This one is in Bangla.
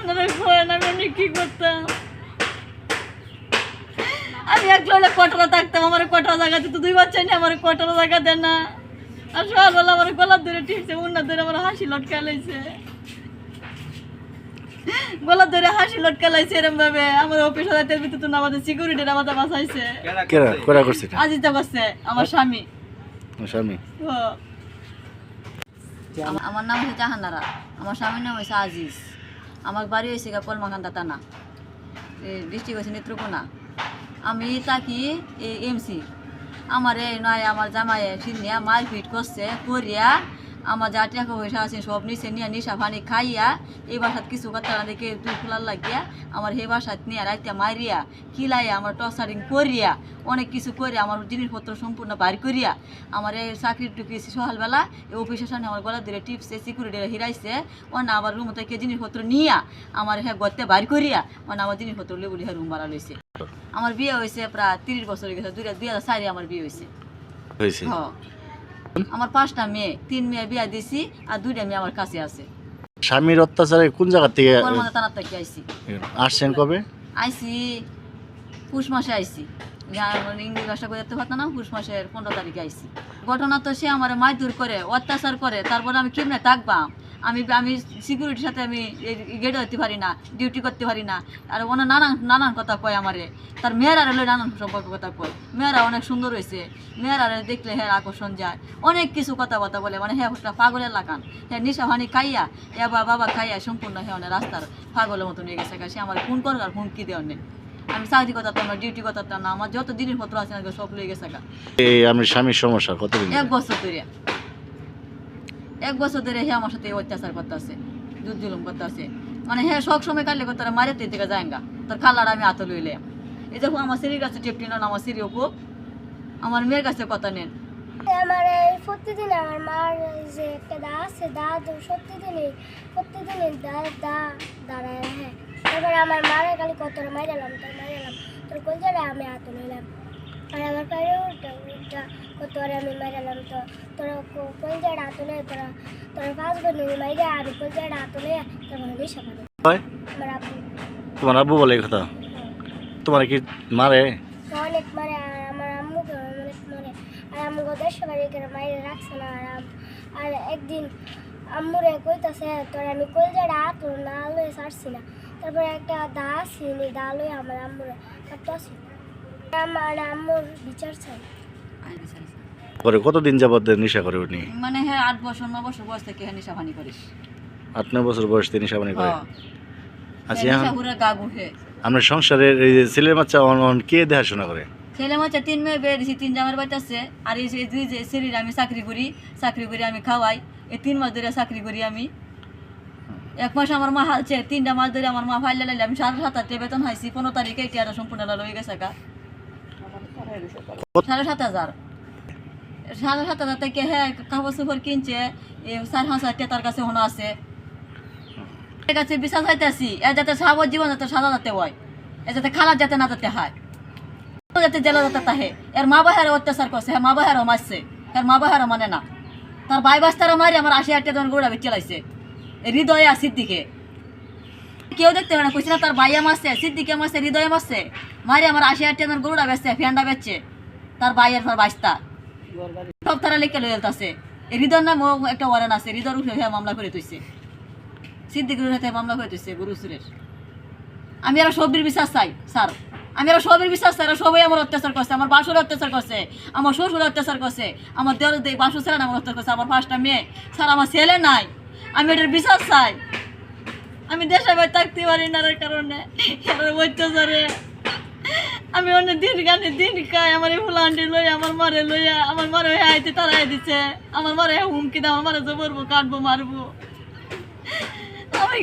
আপনারা করেন আমি অনেক কি করতাম। আমি এক লোক কটরা থাকতাম, আমার কটরা জায়গা দিত, 2 বাচ্চা নিয়ে আমার কটরা জায়গা দেন না। আর সকালবেলা আমার গলা ধরে টিপছে, উন্না ধরে আমার হাসি লটকা লাইছে, গলা ধরে হাসি লটকা লাইছে এরকম ভাবে। আমার অফিস হাতের ভিতরে তো আমাদের সিকিউরিটির আমাদের বাঁচাইছে। কেরা করছে এটা? আজিজা করছে, আমার স্বামী। স্বামী? আমার নাম হচ্ছে জাহানারা, আমার স্বামীর নাম হচ্ছে আজিজ। আমার বাড়ি হয়েছে কলমাকান্দা থানা, ডিস্ট্রিক্ট হয়েছে নেত্রকোনা। আমি থাকি এমসি। আমার এই নয় আমার জামাইয়ে সিনিয়া মারপিট করছে করিয়া, আমার যা টাকা পয়সা আছে সব নিচে নিয়ে নিশা পানি খাইয়া এই বাসাত কিছু কথা না দেখে 2 খোলার লাগিয়া আমার সেই বাসাত নিয়ে রাইতে মারিয়া খিলাইয়া আমার টর্চারিং করিয়া অনেক কিছু করে আমার জিনিসপত্র সম্পূর্ণ বার করিয়া আমার এই চাকরির ঢুকিয়েছি সকালবেলা। এই অফিসের সামনে আমার গলা ধরে টিপসে, সিকিউরিটিরা হিরাইছে, অন্য আবার রুম থেকে জিনিসপত্র নিয়া আমার হ্যাঁ গড়তে বার করিয়া মানে আমার জিনিসপত্র লেবুলি হ্যাঁ রুম বাড়া লইছে। আমার বিয়ে হয়েছে প্রায় 30 বছর হয়ে গেছে, 2004 আমার বিয়ে হয়েছে। হ্যাঁ, আমার 5টা মেয়ে, 3 মেয়ে বিয়া দিছি আর 2টা মেয়ে আমার কাছে আছে। স্বামীর অত্যাচারে কোন জায়গা থেকে আইছি? আসছেন কবে? আইছি পুষ মাসে আইছি, ইংরেজি ভাষা করতে পারতাম না, পুষ মাসের 15 তারিখে আইছি। ঘটনা তো সে আমার মারধর করে, অত্যাচার করে, তারপরে আমি কেমনে থাকবাম? আমি সিকিউরিটির সাথে আমি গেটে হতে পারি না, ডিউটি করতে পারি না। আর ওনার নানান কথা কয় আমারে, তার মেয়েরা রইল নানান সম্পর্ক কথা কয়। মেয়েরা অনেক সুন্দর হয়েছে, মেয়েরা দেখলে হ্যাঁ আকর্ষণ যায়, অনেক কিছু কথাবার্তা বলে, মানে হ্যাঁ একটা পাগলের লাগান। হ্যাঁ নিশা ভানি খাইয়া এবার বাবা খাইয়া সম্পূর্ণ হ্যাঁ অনেক রাস্তার পাগলের মতো নিয়ে গেছে। সে আমার ফোন করো আর ফোন কি দেওয়ার নেই। আমি চাকরি করতাম না, ডিউটি করতাম না, আমার যত জিনিসপত্র আছে সব লয়ে গেছে। আমি স্বামীর সমস্যা কতদিন? 1 বছর ধরে, 1 বছর ধরে হ্যাঁ আমার সাথে অত্যাচার করতেছে, দুধ জুলুম করতেছে। মানে হ্যাঁ সব সময় কাটলে তারা মারিতে থেকে যায়গা, তার খালার আমি হাতে লইলে। এই দেখো আমার সিঁড়ির কাছে টেপটি নেন, আমার সিঁড়ি উপো, আমার মেয়ের কাছে কথা নেন। আমার প্রতিদিন আমার মার যে একটা দা আছে, দা প্রতিদিনই দাঁড়ায়। হ্যাঁ, তারপরে আমার মারের খালি কত মাইরালাম তোর কোন জায়গায় আমি হাতে লইলাম। আর আমার কাছে উল্টা কত আমি মাইরালাম, তো তোরা কোন জায়গায় হাতে লই, তোরা 5 বোন মাইরা আমি কোন জায়গায় হাতে লইয়া তারপরে নেশা পাবে। আমার আব্বু। তোমার আব্বু বলে এই কথা? তোমার কি মারে? অনেক মারে, আর আমার আম্মুকে অনেক মারে। আর আম্মুকে 150 বাড়ি করে মাইরে রাখছে না। আর একদিন আম্মুরে কইতাছে তোর আমি কই জায়গা হাত না লয়ে ছাড়ছি না। তারপরে একটা দা ছিনি, দা লয়ে আমার আম্মুরে কাটতাছি। আমার আম্মুর বিচার চাই। পরে কতদিন যাবত নেশা করে উনি? মানে হ্যাঁ 8 বছর 9 বছর বয়স থেকে নেশা পানি করিস। 8-9 বছর বয়স থেকে নেশা পানি করে? আচ্ছা, এখন আপনার সংসারের এই যে ছেলের বাচ্চা কে দেখাশোনা করে? ছেলে বাচ্চা 3 মেয়ে বিয়ে দিছি, 3 জামার বাচ্চা আছে। আর এই যে 2 যে ছেলের আমি চাকরি করি আমি খাওয়াই। এই 3 মাস ধরে চাকরি করি আমি। 1 মাস আমার মা হালছে, 3টা মাস ধরে আমার মা ফাইলে লাইলে আমি 7,500 বেতন হাইছি। 15 তারিখে এটা সম্পূর্ণ লয়ে গেছে গা 7,500। 7,500 থেকে হ্যাঁ কাপড় চোপড় কিনছে, 4,500 টাকা তার কাছে হনো আছে। এর কাছে বিশ্বাস হইতেছি এ যাতে সাবর জীবন যাতে সাদা যাতে হয়, এ যাতে খালার যাতে না যাতে হয়, যাতে জেলা যাতে তাহে। এর মা বাহারও অত্যাচার করছে, হ্যাঁ মা বাহারও মারছে, এর মা বাহারও মানে না। তার ভাই বাস্তারা মারি আমার 80,000 টাকা গোড়া বেঁচে লাইছে হৃদয়ে আর সিদ্দিকে। কেউ দেখতে পারে না, কইছে না তার ভাইয়া মারছে, সিদ্দিকে মারছে, হৃদয়ে মারছে, মারি আমার 80,000 টাকা গোড়া বেচছে, ফ্যান্ডা বেচছে তার ভাইয়ের বাস্তা সব তারা লিখে লয়ে যেতেছে। হৃদয়ের নাম একটা ওয়ারেন্ট আছে, হৃদয়ের উঠে মামলা করে তুইছে, সিদ্দিকের হাতে মামলা করে তুইছে গরু চুরের। আমি আরো সবের বিশ্বাস চাই স্যার, আমি আরো সবের বিশ্বাস চাই। সবাই আমার অত্যাচার করছে, আমার বাসুর অত্যাচার করছে, আমার শ্বশুর অত্যাচার করছে, আমার দেওয়ার বাসুর ছেলে আমার অত্যাচার করছে, আমার 5টা মেয়ে। স্যার আমার ছেলে নাই, আমি এটার বিশ্বাস চাই। আমি দেশে বাড়ি থাকতে পারি না কারণে অত্যাচারে আমি অনেক দিন খাই। আমার এই ফুলান্ডি লইয়া আমার মারে আইতে তারাই দিচ্ছে, আমার মারে হুমকি দেয়, আমার মারে জবরবো, কাটবো, মারবো। আমি